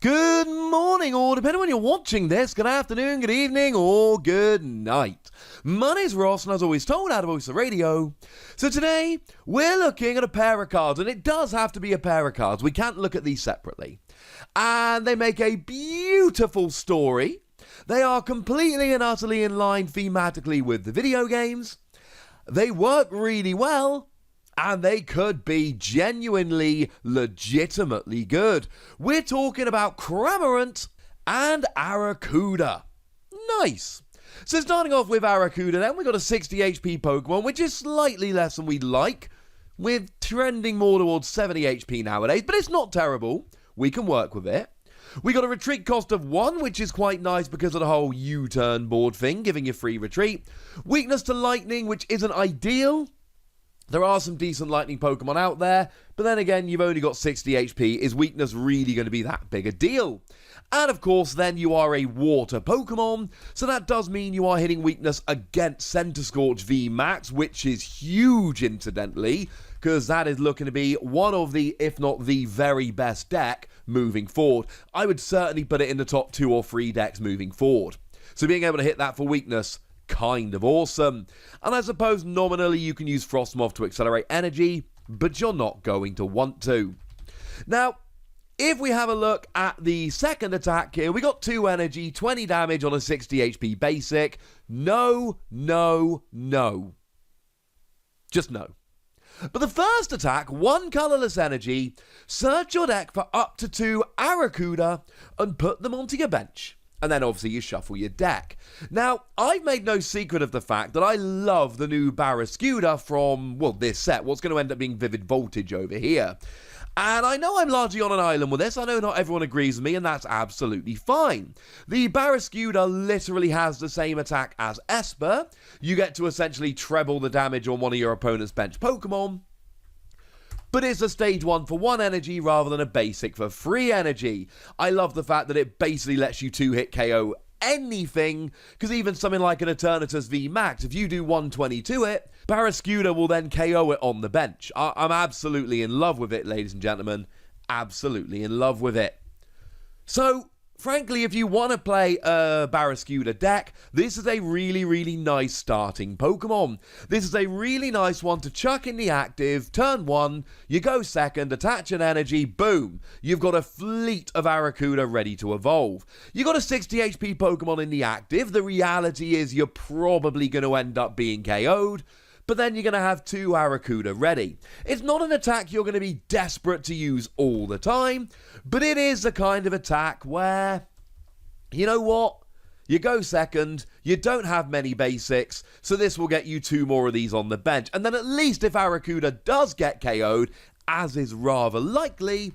Good morning, or depending on when you're watching this, good afternoon, good evening, or good night. My name's Ross, and as always told out of Voice of Radio. So today, we're looking at a pair of cards, and it does have to be a pair of cards. We can't look at these separately. And they make a beautiful story. They are completely and utterly in line thematically with the video games. They work really well. And they could be genuinely, legitimately good. We're talking about Cramorant and Arrokuda. Nice. So starting off with Arrokuda then, we've got a 60 HP Pokemon, which is slightly less than we'd like, with trending more towards 70 HP nowadays, but it's not terrible. We can work with it. We got a retreat cost of 1, which is quite nice because of the whole U-turn board thing, giving you free retreat. Weakness to lightning, which isn't ideal. There are some decent lightning Pokemon out there, but then again, you've only got 60 HP. Is weakness really going to be that big a deal? And of course, then you are a water Pokemon, so that does mean you are hitting weakness against Centiskorch V Max, which is huge, incidentally, because that is looking to be one of the, if not the very best deck moving forward. I would certainly put it in the top 2 or 3 decks moving forward. So being able to hit that for weakness, kind of awesome. And I suppose nominally you can use Frostmoth to accelerate energy, but you're not going to want to. Now, if we have a look at the second attack here, we got 2 energy, 20 damage on a 60 HP basic. No, no, no. Just no. But the first attack, 1 colorless energy, search your deck for up to 2 Arrokuda and put them onto your bench. And then obviously you shuffle your deck. Now, I've made no secret of the fact that I love the new Arrokuda from, well, this set. What's going to end up being Vivid Voltage over here. And I know I'm largely on an island with this. I know not everyone agrees with me, and that's absolutely fine. The Arrokuda literally has the same attack as Esper. You get to essentially treble the damage on one of your opponent's bench Pokemon. But it's a stage 1 for 1 energy rather than a basic for 3 energy. I love the fact that it basically lets you 2-hit KO anything, because even something like an Eternatus V Max, if you do 120 to it, Arrokuda will then KO it on the bench. I'm absolutely in love with it, ladies and gentlemen. Absolutely in love with it. So, frankly, if you want to play a Arrokuda deck, this is a really, really nice starting Pokemon. This is a really nice one to chuck in the active. Turn 1, you go second, attach an energy, boom. You've got a fleet of Arrokuda ready to evolve. You've got a 60 HP Pokemon in the active. The reality is you're probably going to end up being KO'd. But then you're going to have 2 Arrokuda ready. It's not an attack you're going to be desperate to use all the time, but it is the kind of attack where, you know what? You go second, you don't have many basics, so this will get you 2 more of these on the bench. And then at least if Arrokuda does get KO'd, as is rather likely,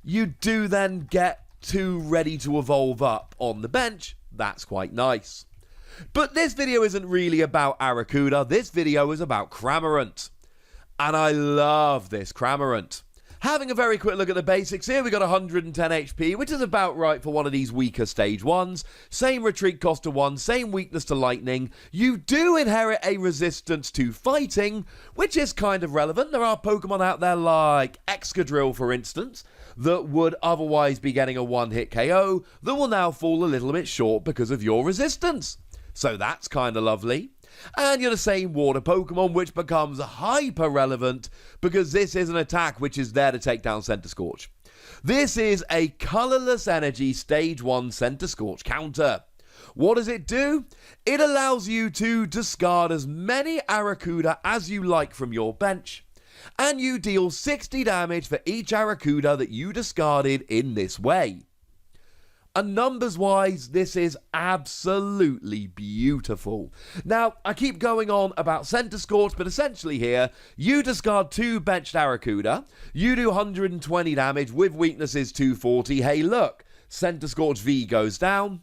you do then get 2 ready to evolve up on the bench. That's quite nice. But this video isn't really about Arrokuda, this video is about Cramorant. And I love this Cramorant. Having a very quick look at the basics here, we got 110 HP, which is about right for one of these weaker stage 1s. Same retreat cost to 1, same weakness to lightning. You do inherit a resistance to fighting, which is kind of relevant. There are Pokemon out there like Excadrill, for instance, that would otherwise be getting a 1-hit KO, that will now fall a little bit short because of your resistance. So that's kind of lovely. And you're the same water Pokemon, which becomes hyper relevant because this is an attack which is there to take down Centiskorch. This is a colorless energy stage 1 Centiskorch counter. What does it do? It allows you to discard as many Arrokuda as you like from your bench, and you deal 60 damage for each Arrokuda that you discarded in this way. And numbers-wise, this is absolutely beautiful. Now, I keep going on about Centiskorch, but essentially here, you discard 2 benched Arrokuda, you do 120 damage with weaknesses 240. Hey, look, Centiskorch V goes down.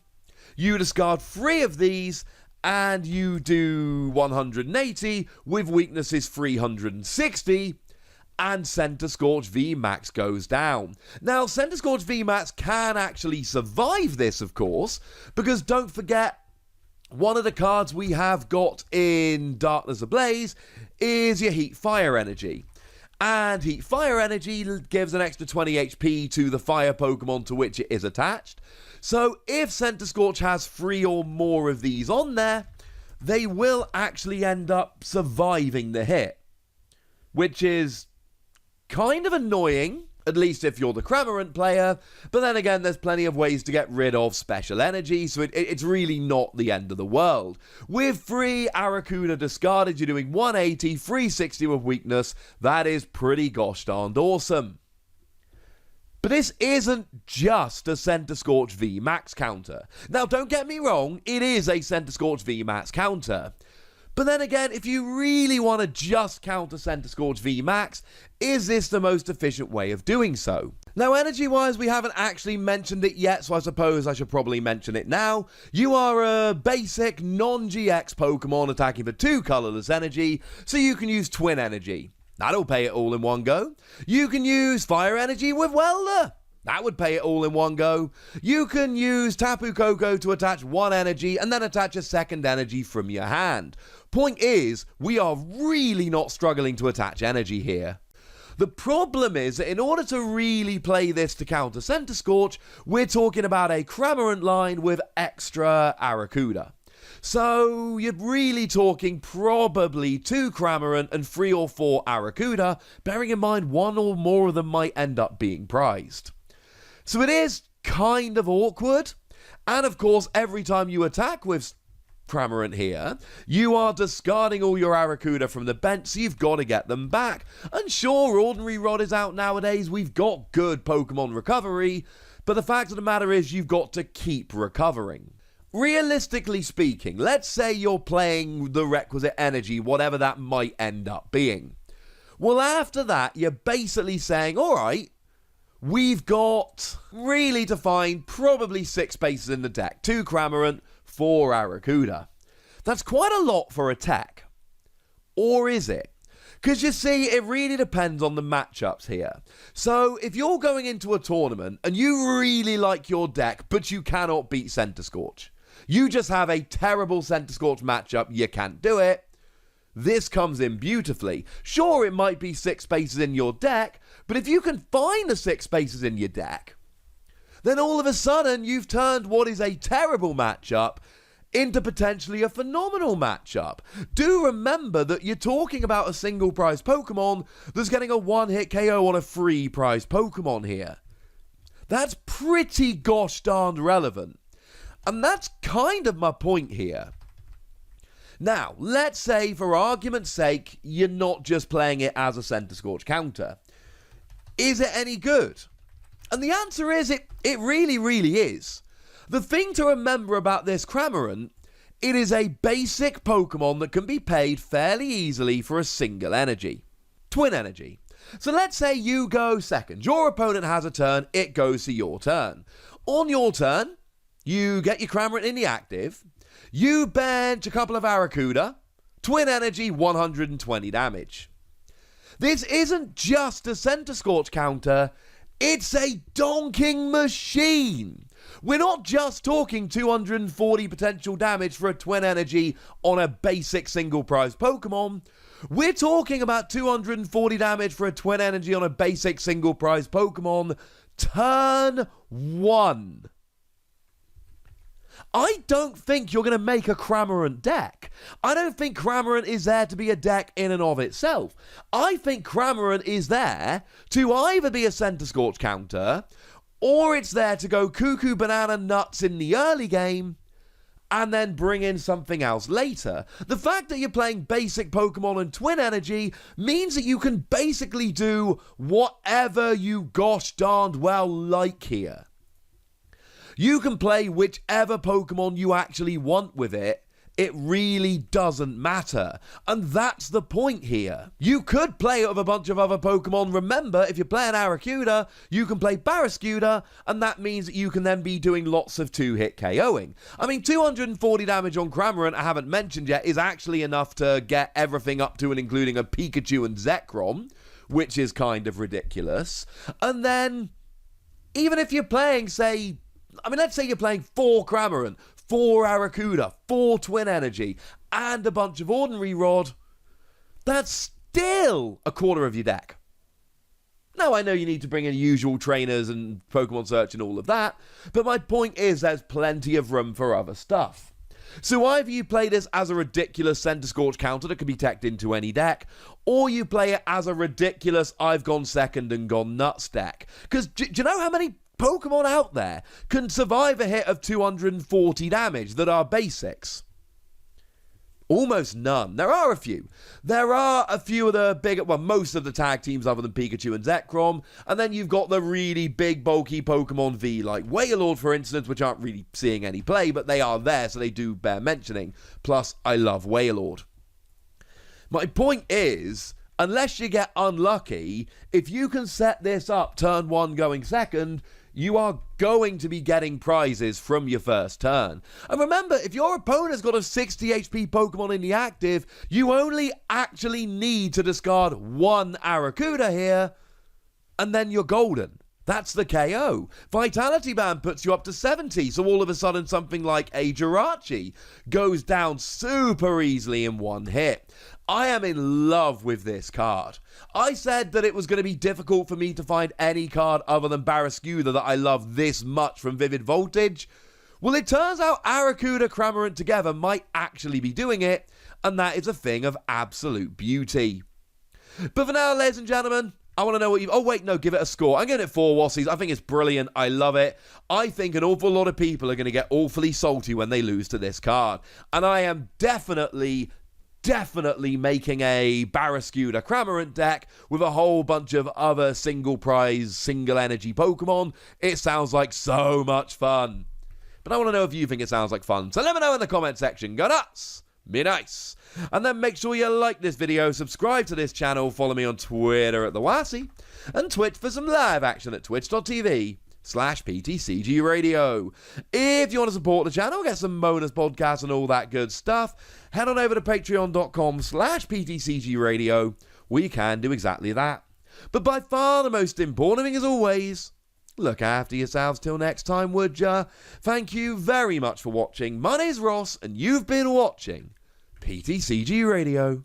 You discard 3 of these, and you do 180 with weaknesses 360. And Centiskorch V Max goes down. Now, Centiskorch V Max can actually survive this, of course, because don't forget, one of the cards we have got in Darkness Ablaze is your Heat Fire energy. And Heat Fire Energy gives an extra 20 HP to the fire Pokemon to which it is attached. So if Centiskorch has 3 or more of these on there, they will actually end up surviving the hit. Which is kind of annoying, at least if you're the Cramorant player, but then again, there's plenty of ways to get rid of special energy, so it's really not the end of the world. With 3 Arrokuda discarded, you're doing 180, 360 with weakness. That is pretty gosh darned awesome. But this isn't just a Centiskorch V Max counter. Now, don't get me wrong, it is a Centiskorch V Max counter. But then again, if you really want to just counter Centiskorch V Max, is this the most efficient way of doing so? Now, energy-wise, we haven't actually mentioned it yet, so I suppose I should probably mention it now. You are a basic, non-GX Pokemon attacking for 2 colorless energy, so you can use Twin Energy. That'll pay it all in one go. You can use Fire Energy with Welder. That would pay it all in one go. You can use Tapu Koko to attach 1 energy and then attach a 2nd energy from your hand. Point is, we are really not struggling to attach energy here. The problem is that in order to really play this to counter Centiskorch, we're talking about a Cramorant line with extra Arrokuda. So you're really talking probably 2 Cramorant and 3 or 4 Arrokuda, bearing in mind 1 or more of them might end up being prized. So it is kind of awkward, and of course every time you attack with Cramorant here, you are discarding all your Arrokuda from the bench, so you've got to get them back. And sure, Ordinary Rod is out nowadays, we've got good Pokemon recovery, but the fact of the matter is you've got to keep recovering. Realistically speaking, let's say you're playing the requisite energy, whatever that might end up being. Well, after that, you're basically saying, alright, we've got really to find probably 6 spaces in the deck. 2 Cramorant, 4 Arrokuda. That's quite a lot for a tech. Or is it? Because you see, it really depends on the matchups here. So, if you're going into a tournament and you really like your deck, but you cannot beat Centiskorch, you just have a terrible Centiskorch matchup, you can't do it, this comes in beautifully. Sure, it might be 6 spaces in your deck, but if you can find the 6 spaces in your deck, then all of a sudden you've turned what is a terrible matchup into potentially a phenomenal matchup. Do remember that you're talking about a single prize Pokemon that's getting a 1-hit KO on a free prize Pokemon here. That's pretty gosh darned relevant. And that's kind of my point here. Now, let's say, for argument's sake, you're not just playing it as a Centiskorch counter. Is it any good? And the answer is, it really, really is. The thing to remember about this Cramorant, it is a basic Pokemon that can be paid fairly easily for a single energy. Twin Energy. So let's say you go second. Your opponent has a turn, it goes to your turn. On your turn, you get your Cramorant in the active. You bench a couple of Arrokuda, Twin Energy, 120 damage. This isn't just a Centiskorch counter, it's a donking machine. We're not just talking 240 potential damage for a Twin Energy on a basic single prize Pokemon. We're talking about 240 damage for a Twin Energy on a basic single prize Pokemon turn 1. I don't think you're going to make a Cramorant deck. I don't think Cramorant is there to be a deck in and of itself. I think Cramorant is there to either be a Centiskorch counter, or it's there to go cuckoo banana nuts in the early game, and then bring in something else later. The fact that you're playing basic Pokemon and Twin Energy means that you can basically do whatever you gosh darned well like here. You can play whichever Pokemon you actually want with it. It really doesn't matter. And that's the point here. You could play it with a bunch of other Pokemon. Remember, if you're playing Arrokuda, you can play Barrascuda, and that means that you can then be doing lots of 2-hit KOing. I mean, 240 damage on Cramorant, I haven't mentioned yet, is actually enough to get everything up to and including a Pikachu and Zekrom, which is kind of ridiculous. And then, even if you're playing, say, let's say you're playing 4 Cramorant, 4 Arrokuda, 4 Twin Energy, and a bunch of Ordinary Rod, that's still a quarter of your deck. Now, I know you need to bring in usual trainers and Pokemon search and all of that, but my point is there's plenty of room for other stuff. So either you play this as a ridiculous Centiskorch counter that can be teched into any deck, or you play it as a ridiculous I've gone second and gone nuts deck. Because do you know how many Pokemon out there can survive a hit of 240 damage that are basics? Almost none. There are a few. There are a few of the bigger, well, most of the tag teams other than Pikachu and Zekrom, and then you've got the really big, bulky Pokemon V, like Wailord, for instance, which aren't really seeing any play, but they are there, so they do bear mentioning. Plus, I love Wailord. My point is, unless you get unlucky, if you can set this up turn 1 going second, you are going to be getting prizes from your first turn. And remember, if your opponent's got a 60 HP Pokemon in the active, you only actually need to discard one Arrokuda here, and then you're golden. That's the KO. Vitality Band puts you up to 70, so all of a sudden something like a Jirachi goes down super easily in one hit. I am in love with this card. I said that it was going to be difficult for me to find any card other than Barraskewda that I love this much from Vivid Voltage. Well, it turns out Arrokuda Cramorant together might actually be doing it, and that is a thing of absolute beauty. But for now, ladies and gentlemen, I want to know what you... Oh, wait, no, give it a score. I'm giving it 4 Wassies. I think it's brilliant. I love it. I think an awful lot of people are going to get awfully salty when they lose to this card. And I am definitely making a Barraskewda Cramorant deck with a whole bunch of other single prize, single energy Pokemon. It sounds like so much fun. But I want to know if you think it sounds like fun. So let me know in the comment section. Go nuts! Be nice. And then make sure you like this video, subscribe to this channel, follow me on Twitter at the Wassie, and Twitch for some live action at twitch.tv/PTCG Radio. If you want to support the channel, get some bonus podcasts and all that good stuff, head on over to patreon.com/PTCG Radio, where you can do exactly that. But by far the most important thing, as always, look after yourselves till next time, would ya? Thank you very much for watching. My name's Ross, and you've been watching PTCG Radio.